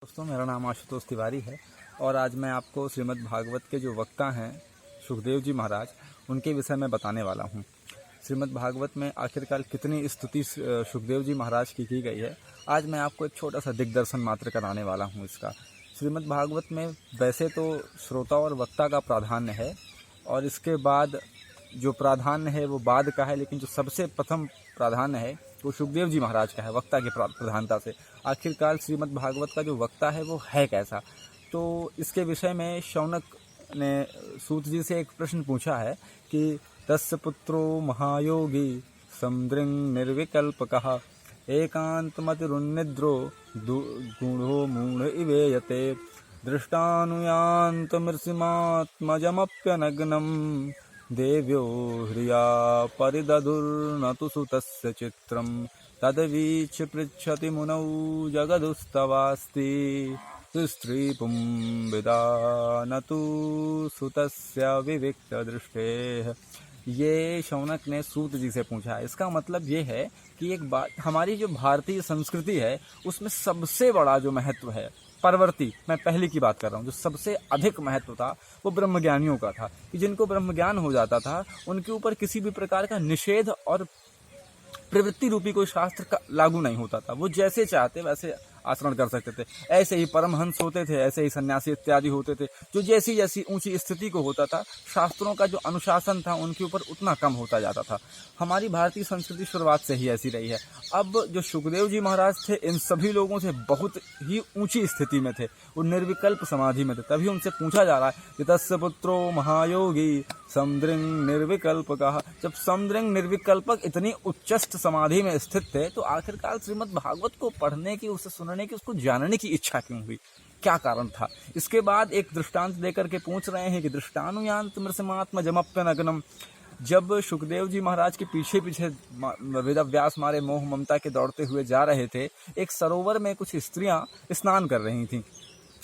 दोस्तों, मेरा नाम आशुतोष तिवारी है और आज मैं आपको श्रीमद् भागवत के जो वक्ता हैं सुखदेव जी महाराज, उनके विषय में बताने वाला हूं। श्रीमद् भागवत में आखिरकार कितनी स्तुति सुखदेव जी महाराज की गई है, आज मैं आपको एक छोटा सा दिग्दर्शन मात्र कराने वाला हूं इसका। श्रीमद् भागवत में वैसे तो श्रोता और वक्ता का प्राधान्य है और इसके बाद जो प्राधान्य है वो बाद का है, लेकिन जो सबसे प्रथम प्राधान्य है वो सुखदेव जी महाराज का है, वक्ता की प्रधानता से। आखिरकार श्रीमद् भागवत का जो वक्ता है वो है कैसा, तो इसके विषय में शौनक ने सूत जी से एक प्रश्न पूछा है कि तस्य पुत्रो महायोगी समदृंग निर्विकल्पकः एकांतमतिरुन्निद्रो गुणो मूढ़ इवेयते दृष्टानुयान्तमृषिमात्मजमप्यनग्नम् देव्यो ह्रिया परिदधुर्नतु सुतस्य चित्रं तद्वीक्ष्य पृच्छति मुनौ जगदुस्तवास्ति स्त्रीपुं विदानतु सुतस्य विविक्त दृष्टेः। ये शौनक ने सूत जी से पूछा है। इसका मतलब ये है कि एक बात, हमारी जो भारतीय संस्कृति है उसमें सबसे बड़ा जो महत्व है परवर्ती, मैं पहले की बात कर रहा हूँ, जो सबसे अधिक महत्व था वो ब्रह्मज्ञानियों का था कि जिनको ब्रह्मज्ञान हो जाता था उनके ऊपर किसी भी प्रकार का निषेध और प्रवृत्ति रूपी कोई शास्त्र का लागू नहीं होता था। वो जैसे चाहते वैसे आचरण कर सकते थे। ऐसे ही परमहंस होते थे, ऐसे ही सन्यासी इत्यादि होते थे। जो जैसी जैसी ऊंची स्थिति को होता था, शास्त्रों का जो अनुशासन था उनके ऊपर उतना कम होता जाता था। हमारी भारतीय संस्कृति शुरुआत से ही ऐसी रही है। अब जो सुखदेव जी महाराज थे, इन सभी लोगों से बहुत ही ऊंची स्थिति में थे, वो निर्विकल्प समाधि में थे। तभी उनसे पूछा जा रहा है कि तस्य पुत्रो महायोगी समदृंग निर्विकल्पकः। जब समदृंग निर्विकल्पक इतनी उच्चस्थ समाधि में स्थित थे, तो आखिरकार श्रीमद् भागवत को पढ़ने की, उसे सुनने की, उसको जानने की इच्छा क्यों हुई, क्या कारण था? इसके बाद एक दृष्टांत देकर के पूछ रहे हैं कि दृष्टानुयान्त मृषिमात्म जमप्यनग्नम्। जब सुखदेव जी महाराज के पीछे पीछे वेदव्यास मारे मोह ममता के दौड़ते हुए जा रहे थे, एक सरोवर में कुछ स्त्रियां स्नान कर रही थीं।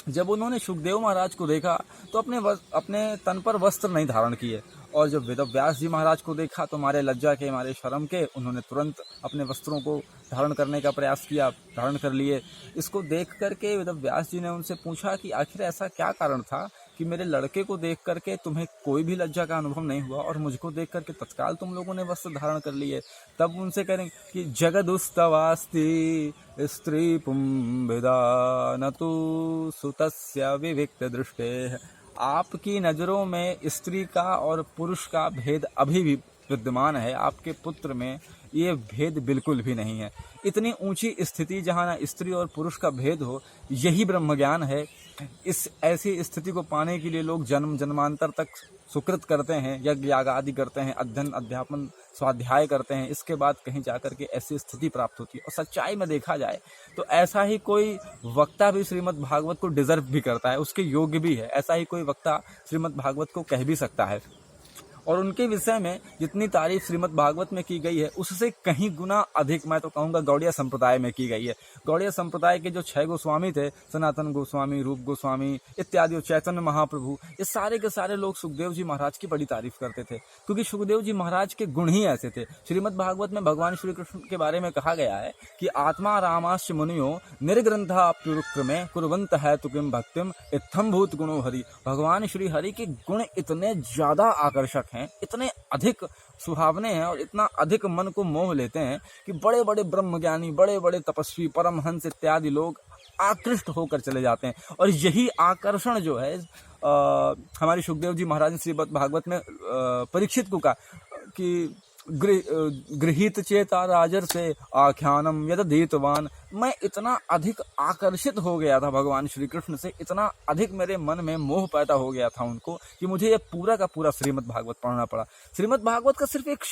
जब उन्होंने सुखदेव महाराज को देखा तो अपने तन पर वस्त्र नहीं धारण किए, और जब वेदव्यास जी महाराज को देखा तो मारे लज्जा के, मारे शर्म के, उन्होंने तुरंत अपने वस्त्रों को धारण करने का प्रयास किया, धारण कर लिए। इसको देख करके वेदव्यास जी ने उनसे पूछा कि आखिर ऐसा क्या कारण था कि मेरे लड़के को देख करके तुम्हें कोई भी लज्जा का अनुभव नहीं हुआ और मुझको देख करके तत्काल तुम लोगों ने वस्त्र धारण कर लिए। तब उनसे कहें कि जगदुस्तवास्ति स्त्री पुं विदानतु सुतस्य विविक्त दृष्टेः। आपकी नज़रों में स्त्री का और पुरुष का भेद अभी भी विद्यमान है, आपके पुत्र में ये भेद बिल्कुल भी नहीं है। इतनी ऊंची स्थिति जहाँ ना स्त्री और पुरुष का भेद हो, यही ब्रह्मज्ञान है। इस ऐसी स्थिति को पाने के लिए लोग जन्म जन्मांतर तक सुकृत करते हैं, यज्ञ याग आदि करते हैं, अध्ययन अध्यापन स्वाध्याय करते हैं। इसके बाद कहीं जाकर के ऐसी स्थिति प्राप्त होती है। और सच्चाई में देखा जाए तो ऐसा ही कोई वक्ता भी श्रीमद् भागवत को डिजर्व भी करता है, उसके योग्य भी है। ऐसा ही कोई वक्ता श्रीमद् भागवत को कह भी सकता है। और उनके विषय में जितनी तारीफ श्रीमद् भागवत में की गई है, उससे कहीं गुना अधिक मैं तो कहूँगा गौड़िया संप्रदाय में की गई है। गौड़िया संप्रदाय के जो 6 गोस्वामी थे, सनातन गोस्वामी, रूप गोस्वामी इत्यादि, चैतन्य महाप्रभु, ये सारे के सारे लोग सुखदेव जी महाराज की बड़ी तारीफ करते थे, क्योंकि सुखदेव जी महाराज के गुण ही ऐसे थे। श्रीमद् भागवत में भगवान श्री कृष्ण के बारे में कहा गया है कि आत्मा रामाश्च मुनियो निर्ग्रंथाप्युरुक्रमे कुर्वन्तः है तु किं भक्तिम इत्थम भूत गुणो हरि। भगवान श्री हरि के गुण इतने ज्यादा आकर्षक हैं, इतने अधिक सुहावने हैं और इतना अधिक मन को मोह लेते हैं कि बड़े बड़े ब्रह्मज्ञानी, बड़े बड़े तपस्वी, परमहंस इत्यादि लोग आकृष्ट होकर चले जाते हैं। और यही आकर्षण जो है हमारे सुखदेव जी महाराज ने श्रीमद् भागवत में परीक्षित को कहा कि गृहीत चेता राजर से आख्यानम यदधीतवान। मैं इतना अधिक आकर्षित हो गया था भगवान श्री कृष्ण से, इतना अधिक मेरे मन में मोह पैदा हो गया था उनको, कि मुझे ये पूरा का पूरा श्रीमद् भागवत पढ़ना पड़ा। श्रीमद् भागवत का सिर्फ एक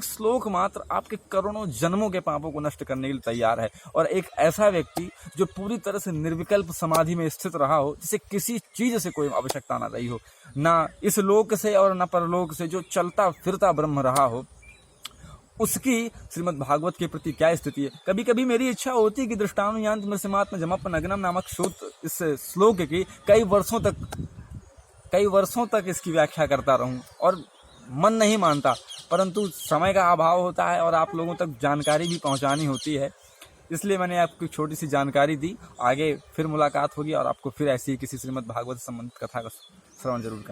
श्लोक मात्र आपके करोड़ों जन्मों के पापों को नष्ट करने के लिए तैयार है। और एक ऐसा व्यक्ति जो पूरी तरह से निर्विकल्प समाधि में स्थित रहा हो, जिसे किसी चीज से कोई आवश्यकता ना रही हो, ना इस लोक से और न परलोक से, जो चलता फिरता ब्रह्म रहा हो, उसकी श्रीमद् भागवत के प्रति क्या स्थिति है। कभी कभी मेरी इच्छा होती है कि दृष्टानुयान्त मृषिमात्म जमप्यनग्नम् नामक इस श्लोक की कई वर्षों तक इसकी व्याख्या करता रहूं, और मन नहीं मानता, परंतु समय का अभाव होता है और आप लोगों तक जानकारी भी पहुंचानी होती है। इसलिए मैंने आपको छोटी सी जानकारी दी। आगे फिर मुलाकात होगी और आपको फिर ऐसी किसी श्रीमद् भागवत संबंधित कथा का श्रवण जरूर करना।